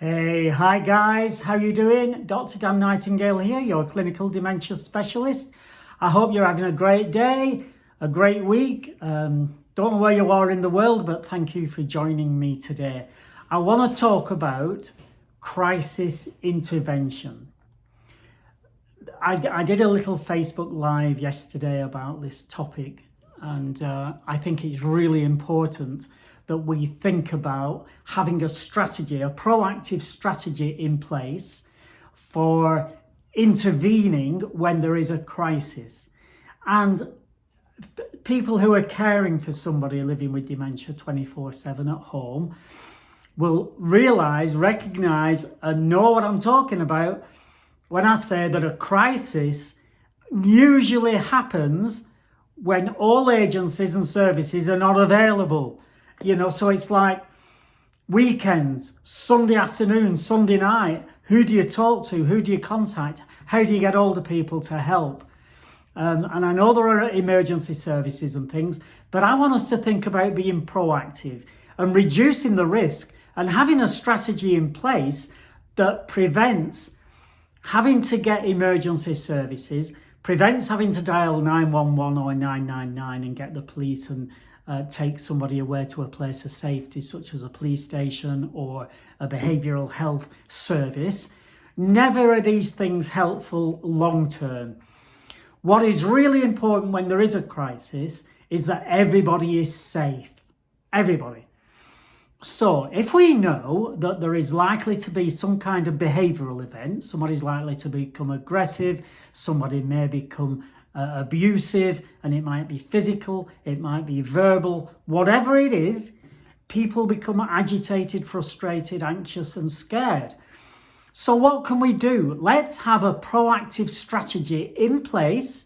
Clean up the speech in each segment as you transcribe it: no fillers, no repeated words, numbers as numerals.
Hey, hi guys, how you doing? Dr. Dan Nightingale here, your clinical dementia specialist. I hope you're having a great day, a great week. Don't know where you are in the world, but thank you for joining me today. I want to talk about crisis intervention. I did a little Facebook Live yesterday about this topic, and I think it's really important that we think about having a strategy, a proactive strategy in place for intervening when there is a crisis. And people who are caring for somebody living with dementia 24/7 at home will recognize, and know what I'm talking about when I say that a crisis usually happens when all agencies and services are not available. So it's like weekends, Sunday afternoon, Sunday night. Who do you talk to? Who do you contact? How do you get older people to help? And I know there are emergency services and things, but I want us to think about being proactive and reducing the risk and having a strategy in place that prevents having to get emergency services, prevents having to dial 911 or 999 and get the police and take somebody away to a place of safety, such as a police station or a behavioural health service. Never are these things helpful long term. What is really important when there is a crisis is that everybody is safe. Everybody. So if we know that there is likely to be some kind of behavioural event, somebody's likely to become aggressive, somebody may become abusive, and it might be physical, it might be verbal, whatever it is, people become agitated, frustrated, anxious and scared. So what can we do? Let's have a proactive strategy in place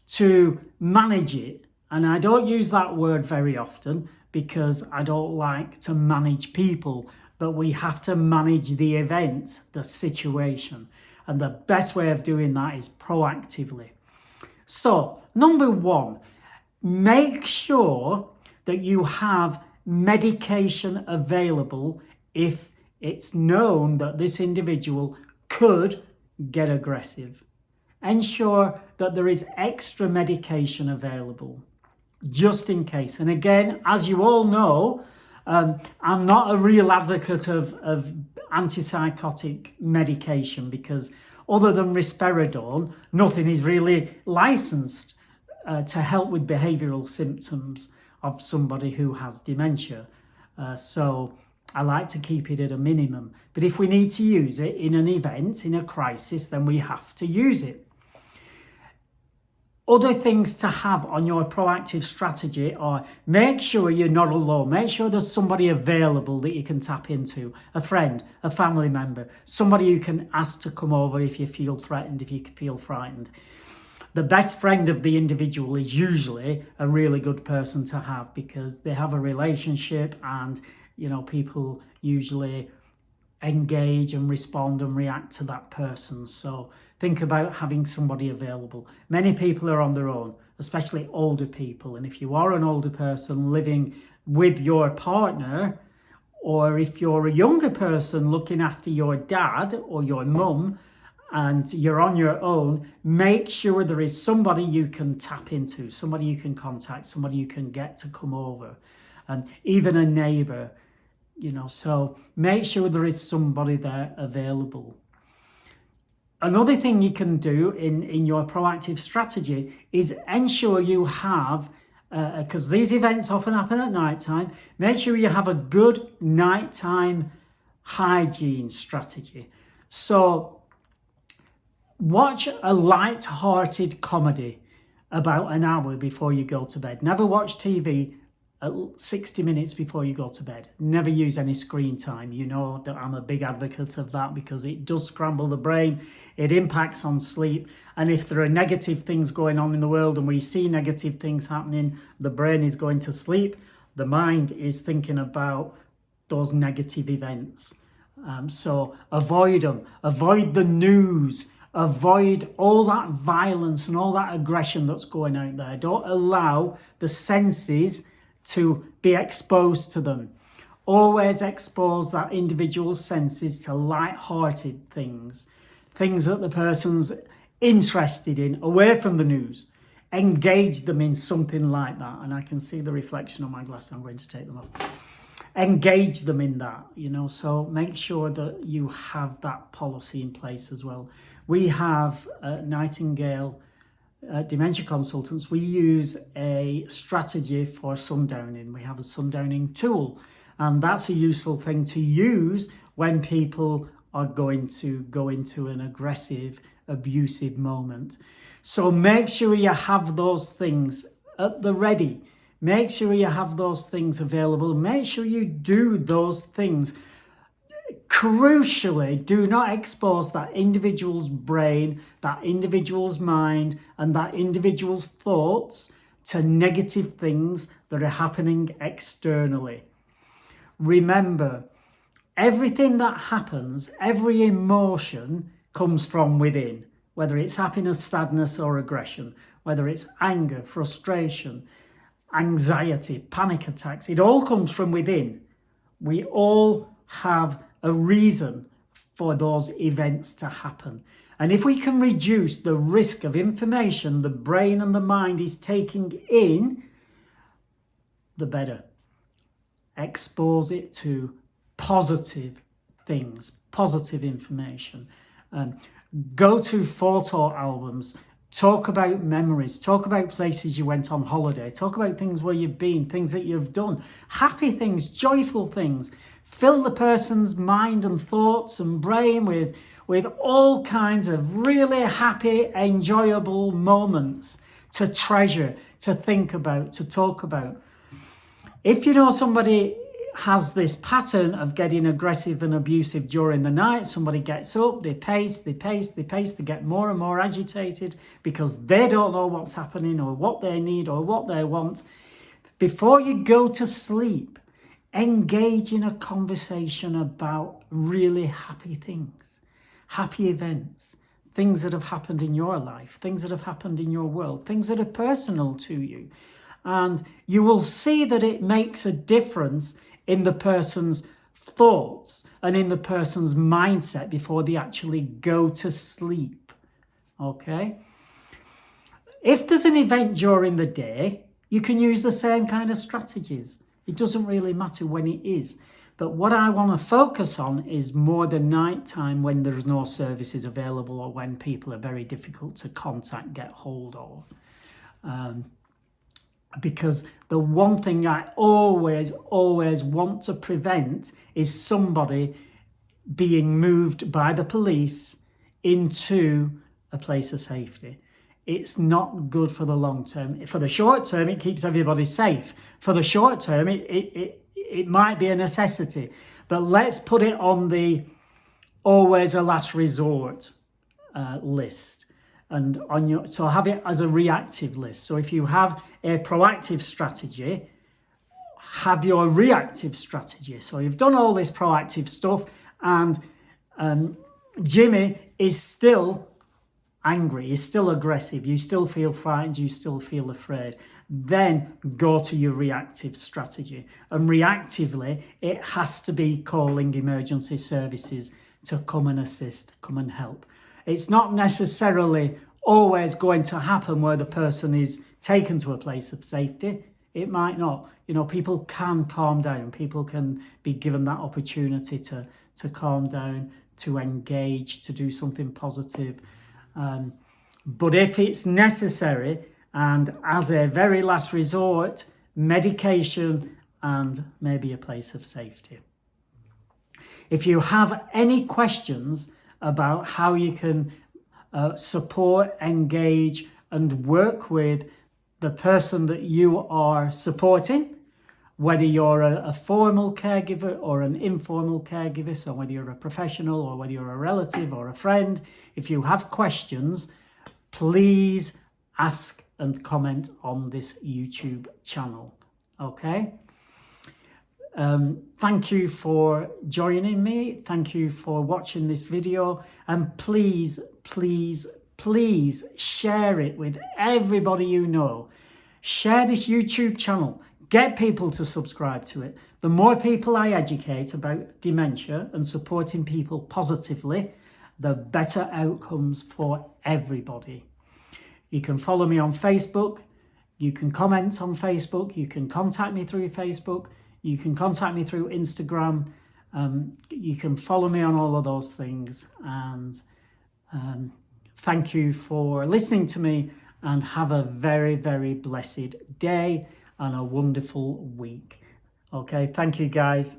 to manage it. And I don't use that word very often because I don't like to manage people, but we have to manage the event, the situation. And the best way of doing that is proactively. So, number one, make sure that you have medication available if it's known that this individual could get aggressive. Ensure that there is extra medication available, just in case. And again, as you all know, I'm not a real advocate of antipsychotic medication because other than risperidone, nothing is really licensed to help with behavioural symptoms of somebody who has dementia. So I like to keep it at a minimum. But if we need to use it in an event, in a crisis, then we have to use it. Other things to have on your proactive strategy are make sure you're not alone. Make sure there's somebody available that you can tap into, a friend, a family member, somebody you can ask to come over if you feel threatened, if you feel frightened. The best friend of the individual is usually a really good person to have because they have a relationship and, people usually engage and respond and react to that person. So think about having somebody available. Many people are on their own, especially older people. And if you are an older person living with your partner, or if you're a younger person looking after your dad or your mum and you're on your own, make sure there is somebody you can tap into, somebody you can contact, somebody you can get to come over, and even a neighbour. So make sure there is somebody there available. Another thing you can do in your proactive strategy is ensure you have, because these events often happen at night time, make sure you have a good nighttime hygiene strategy. So watch a light-hearted comedy about an hour before you go to bed. Never watch TV at 60 minutes before you go to bed. Never use any screen time. You know that I'm a big advocate of that because it does scramble the brain. It impacts on sleep. And if there are negative things going on in the world and we see negative things happening, the brain is going to sleep. The mind is thinking about those negative events. So avoid them. Avoid the news. Avoid all that violence and all that aggression that's going out there. Don't allow the senses to be exposed to them. Always expose that individual's senses to light-hearted things that the person's interested in, away from the news. Engage them in something like that. And I can see the reflection on my glass. I'm going to take them off. Engage them in that, so make sure that you have that policy in place as well. We have Nightingale dementia consultants. We use a strategy for sundowning. We have a sundowning tool, and that's a useful thing to use when people are going to go into an aggressive, abusive moment. So make sure you have those things at the ready. Make sure you have those things available. Make sure you do those things. Crucially, do not expose that individual's brain, that individual's mind, and that individual's thoughts to negative things that are happening externally. Remember, everything that happens, every emotion comes from within, whether it's happiness, sadness, or aggression, whether it's anger, frustration, anxiety, panic attacks. It all comes from within. We all have a reason for those events to happen. And if we can reduce the risk of information the brain and the mind is taking in, the better. Expose it to positive things, positive information. Go to photo albums. Talk about memories. Talk about places you went on holiday. Talk about things where you've been, things that you've done. Happy things, joyful things. Fill the person's mind and thoughts and brain with all kinds of really happy, enjoyable moments to treasure, to think about, to talk about. If you know somebody has this pattern of getting aggressive and abusive during the night, somebody gets up, they pace, they get more and more agitated because they don't know what's happening or what they need or what they want. Before you go to sleep, engage in a conversation about really happy things, happy events, things that have happened in your life, things that have happened in your world, things that are personal to you. And you will see that it makes a difference in the person's thoughts and in the person's mindset before they actually go to sleep. Okay? If there's an event during the day, you can use the same kind of strategies. It doesn't really matter when it is. But what I want to focus on is more the night time when there's no services available or when people are very difficult to contact, get hold of. Because the one thing I always want to prevent is somebody being moved by the police into a place of safety. It's not good for the long term. For the short term, it keeps everybody safe. For the short term, it might be a necessity. But let's put it on the always a last resort list. And so have it as a reactive list. So if you have a proactive strategy, have your reactive strategy. So you've done all this proactive stuff and Jimmy is still angry, is still aggressive, you still feel frightened, you still feel afraid. Then go to your reactive strategy. And reactively, it has to be calling emergency services to come and assist, come and help. It's not necessarily always going to happen where the person is taken to a place of safety. It might not. People can calm down. People can be given that opportunity to calm down, to engage, to do something positive. But if it's necessary, and as a very last resort, medication and maybe a place of safety. If you have any questions about how you can support, engage, and work with the person that you are supporting, whether you're a formal caregiver or an informal caregiver, so whether you're a professional or whether you're a relative or a friend, if you have questions, please ask and comment on this YouTube channel. Okay? Thank you for joining me. Thank you for watching this video. And please share it with everybody you know. Share this YouTube channel. get people to subscribe to it. The more people I educate about dementia and supporting people positively, the better outcomes for everybody. You can follow me on Facebook. You can comment on Facebook. You can contact me through Facebook. You can contact me through Instagram. You can follow me on all of those things. And thank you for listening to me, and have a very, very blessed day and a wonderful week. Okay, thank you guys.